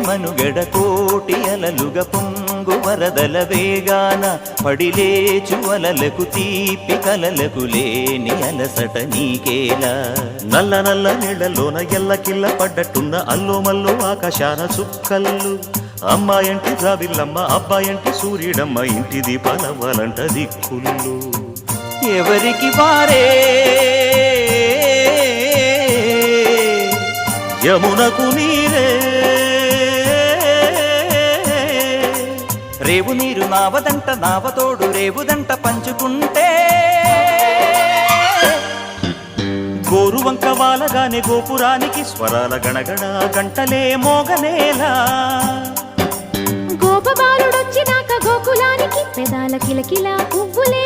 మనుగడ కోటి అలలుగ పొంగు వరదల వేగాన పడిలేచు అలలకు తీపి కలలకు లేని అలసట నీకేలా నల్ల నల్ల నీళ్లలోన ఎల్లకిల్ల పడ్డట్టున్న అల్లో మల్లో ఆకాశాన చుక్కల్లు అమ్మాయంటి జాబిల్లమ్మ అబ్బాయంటి సూర్యుడమ్మ ఇంటి దీపాలవ్వాలంట దిక్కుళ్ళు ఎవరికి వారే యమునకు నీరే రేవు నీరు నావదంట నావతోడు రేవుదంట పంచుకుంటే గోరువంక వాలగానే గోపురానికి స్వరాల గణగణ గంటలే మోగనేలా గోపబాలుడొచ్చినాక గోకులానికి పెదాల కిలకిలా పువ్వులే